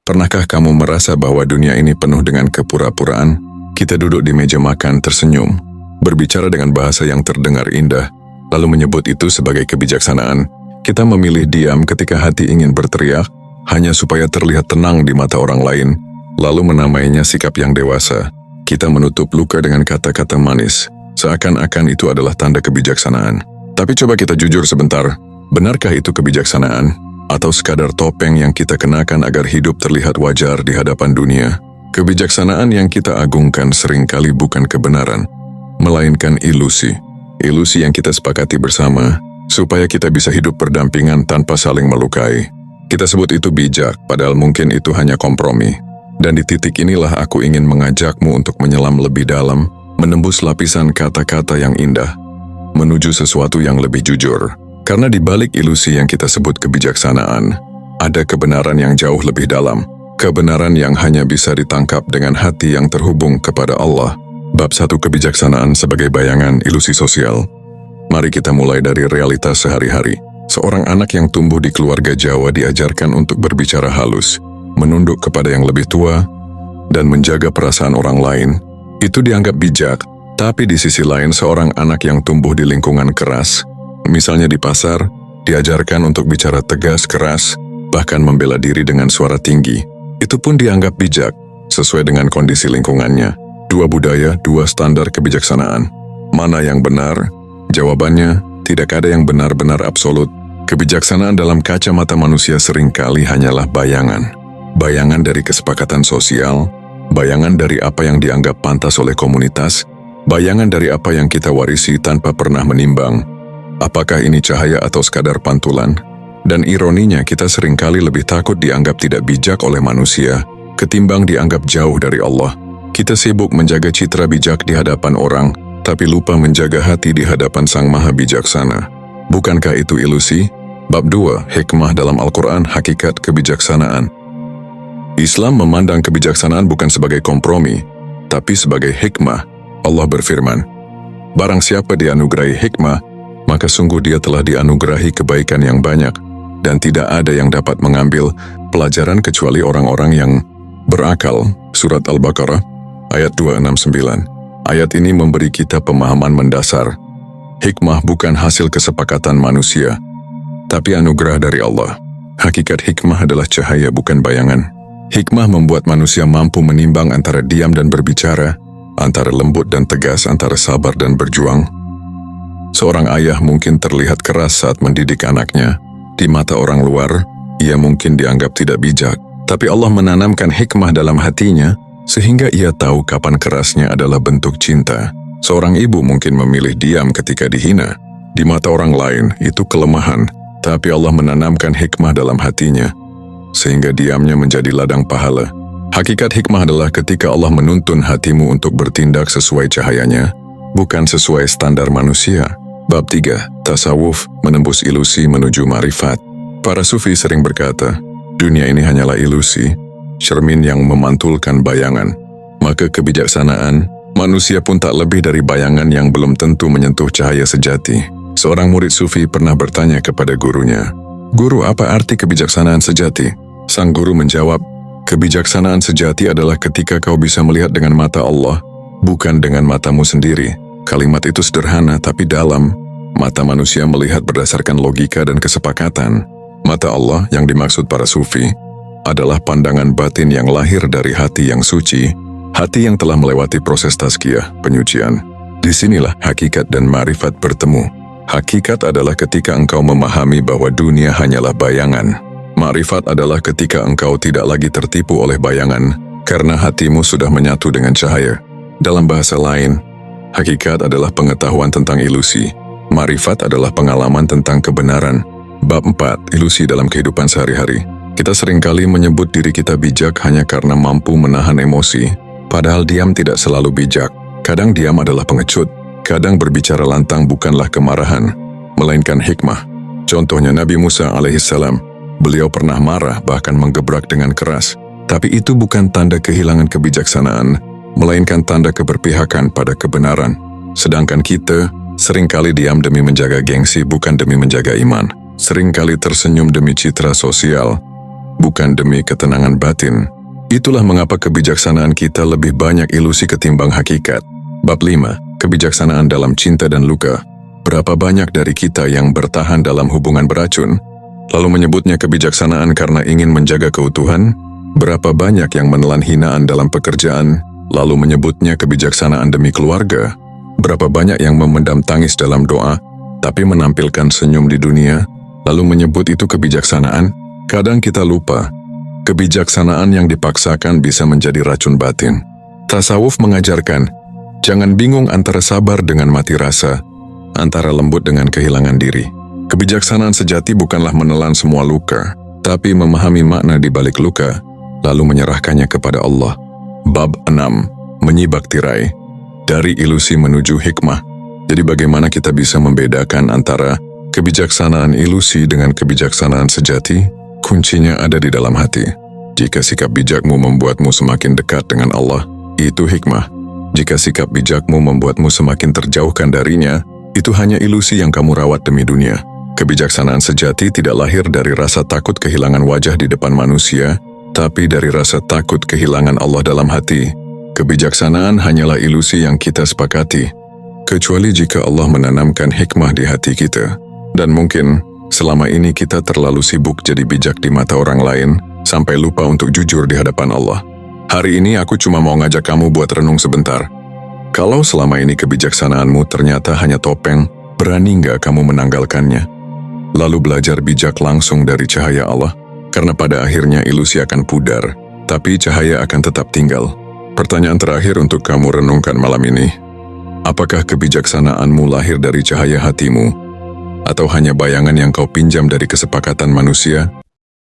Pernahkah kamu merasa bahwa dunia ini penuh dengan kepura-puraan? Kita duduk di meja makan tersenyum, berbicara dengan bahasa yang terdengar indah, lalu menyebut itu sebagai kebijaksanaan. Kita memilih diam ketika hati ingin berteriak, hanya supaya terlihat tenang di mata orang lain, lalu menamainya sikap yang dewasa. Kita menutup luka dengan kata-kata manis, seakan-akan itu adalah tanda kebijaksanaan. Tapi coba kita jujur sebentar, benarkah itu kebijaksanaan? Atau sekadar topeng yang kita kenakan agar hidup terlihat wajar di hadapan dunia? Kebijaksanaan yang kita agungkan seringkali bukan kebenaran, melainkan ilusi. Ilusi yang kita sepakati bersama, supaya kita bisa hidup berdampingan tanpa saling melukai. Kita sebut itu bijak, padahal mungkin itu hanya kompromi. Dan di titik inilah aku ingin mengajakmu untuk menyelam lebih dalam, menembus lapisan kata-kata yang indah, menuju sesuatu yang lebih jujur. Karena di balik ilusi yang kita sebut kebijaksanaan, ada kebenaran yang jauh lebih dalam. Kebenaran yang hanya bisa ditangkap dengan hati yang terhubung kepada Allah. Bab 1, kebijaksanaan sebagai bayangan ilusi sosial. Mari kita mulai dari realitas sehari-hari. Seorang anak yang tumbuh di keluarga Jawa diajarkan untuk berbicara halus, menunduk kepada yang lebih tua, dan menjaga perasaan orang lain. Itu dianggap bijak, tapi di sisi lain seorang anak yang tumbuh di lingkungan keras, misalnya di pasar, diajarkan untuk bicara tegas, keras, bahkan membela diri dengan suara tinggi. Itu pun dianggap bijak, sesuai dengan kondisi lingkungannya. Dua budaya, dua standar kebijaksanaan. Mana yang benar? Jawabannya, tidak ada yang benar-benar absolut. Kebijaksanaan dalam kacamata manusia seringkali hanyalah bayangan. Bayangan dari kesepakatan sosial, bayangan dari apa yang dianggap pantas oleh komunitas, bayangan dari apa yang kita warisi tanpa pernah menimbang. Apakah ini cahaya atau sekadar pantulan? Dan ironinya kita seringkali lebih takut dianggap tidak bijak oleh manusia, ketimbang dianggap jauh dari Allah. Kita sibuk menjaga citra bijak di hadapan orang, tapi lupa menjaga hati di hadapan Sang Maha Bijaksana. Bukankah itu ilusi? Bab 2, hikmah dalam Al-Quran, hakikat kebijaksanaan. Islam memandang kebijaksanaan bukan sebagai kompromi, tapi sebagai hikmah. Allah berfirman, "Barang siapa dianugerahi hikmah, maka sungguh dia telah dianugerahi kebaikan yang banyak, dan tidak ada yang dapat mengambil pelajaran kecuali orang-orang yang berakal." Surat Al-Baqarah, ayat 269. Ayat ini memberi kita pemahaman mendasar. Hikmah bukan hasil kesepakatan manusia, tapi anugerah dari Allah. Hakikat hikmah adalah cahaya, bukan bayangan. Hikmah membuat manusia mampu menimbang antara diam dan berbicara, antara lembut dan tegas, antara sabar dan berjuang. Seorang ayah mungkin terlihat keras saat mendidik anaknya. Di mata orang luar, ia mungkin dianggap tidak bijak. Tapi Allah menanamkan hikmah dalam hatinya, sehingga ia tahu kapan kerasnya adalah bentuk cinta. Seorang ibu mungkin memilih diam ketika dihina. Di mata orang lain, itu kelemahan. Tapi Allah menanamkan hikmah dalam hatinya, sehingga diamnya menjadi ladang pahala. Hakikat hikmah adalah ketika Allah menuntun hatimu untuk bertindak sesuai cahayanya, bukan sesuai standar manusia. Bab 3, tasawuf, menembus ilusi menuju ma'rifat. Para sufi sering berkata, dunia ini hanyalah ilusi, cermin yang memantulkan bayangan. Maka kebijaksanaan, manusia pun tak lebih dari bayangan yang belum tentu menyentuh cahaya sejati. Seorang murid sufi pernah bertanya kepada gurunya, "Guru, apa arti kebijaksanaan sejati?" Sang guru menjawab, "Kebijaksanaan sejati adalah ketika kau bisa melihat dengan mata Allah, bukan dengan matamu sendiri." Kalimat itu sederhana tapi dalam. Mata manusia melihat berdasarkan logika dan kesepakatan. Mata Allah yang dimaksud para sufi adalah pandangan batin yang lahir dari hati yang suci, hati yang telah melewati proses tazkiyah, penyucian. Disinilah hakikat dan ma'rifat bertemu. Hakikat adalah ketika engkau memahami bahwa dunia hanyalah bayangan. Ma'rifat adalah ketika engkau tidak lagi tertipu oleh bayangan, karena hatimu sudah menyatu dengan cahaya. Dalam bahasa lain, hakikat adalah pengetahuan tentang ilusi. Ma'rifat adalah pengalaman tentang kebenaran. Bab 4, ilusi dalam kehidupan sehari-hari. Kita seringkali menyebut diri kita bijak hanya karena mampu menahan emosi, padahal diam tidak selalu bijak. Kadang diam adalah pengecut, kadang berbicara lantang bukanlah kemarahan, melainkan hikmah. Contohnya Nabi Musa alaihissalam, beliau pernah marah bahkan menggebrak dengan keras. Tapi itu bukan tanda kehilangan kebijaksanaan, melainkan tanda keberpihakan pada kebenaran. Sedangkan kita seringkali diam demi menjaga gengsi bukan demi menjaga iman. Seringkali tersenyum demi citra sosial, bukan demi ketenangan batin. Itulah mengapa kebijaksanaan kita lebih banyak ilusi ketimbang hakikat. Bab 5. Kebijaksanaan dalam cinta dan luka. Berapa banyak dari kita yang bertahan dalam hubungan beracun, lalu menyebutnya kebijaksanaan karena ingin menjaga keutuhan? Berapa banyak yang menelan hinaan dalam pekerjaan, lalu menyebutnya kebijaksanaan demi keluarga? Berapa banyak yang memendam tangis dalam doa, tapi menampilkan senyum di dunia, lalu menyebut itu kebijaksanaan? Kadang kita lupa, kebijaksanaan yang dipaksakan bisa menjadi racun batin. Tasawuf mengajarkan, jangan bingung antara sabar dengan mati rasa, antara lembut dengan kehilangan diri. Kebijaksanaan sejati bukanlah menelan semua luka, tapi memahami makna di balik luka, lalu menyerahkannya kepada Allah. Bab 6. Menyibak tirai. Dari ilusi menuju hikmah. Jadi bagaimana kita bisa membedakan antara kebijaksanaan ilusi dengan kebijaksanaan sejati? Kuncinya ada di dalam hati. Jika sikap bijakmu membuatmu semakin dekat dengan Allah, itu hikmah. Jika sikap bijakmu membuatmu semakin terjauhkan darinya, itu hanya ilusi yang kamu rawat demi dunia. Kebijaksanaan sejati tidak lahir dari rasa takut kehilangan wajah di depan manusia, tapi dari rasa takut kehilangan Allah dalam hati. Kebijaksanaan hanyalah ilusi yang kita sepakati, kecuali jika Allah menanamkan hikmah di hati kita. Dan mungkin selama ini kita terlalu sibuk jadi bijak di mata orang lain, sampai lupa untuk jujur di hadapan Allah. Hari ini aku cuma mau ngajak kamu buat renung sebentar. Kalau selama ini kebijaksanaanmu ternyata hanya topeng, berani nggak kamu menanggalkannya? Lalu belajar bijak langsung dari cahaya Allah, karena pada akhirnya ilusi akan pudar, tapi cahaya akan tetap tinggal. Pertanyaan terakhir untuk kamu renungkan malam ini, apakah kebijaksanaanmu lahir dari cahaya hatimu, atau hanya bayangan yang kau pinjam dari kesepakatan manusia?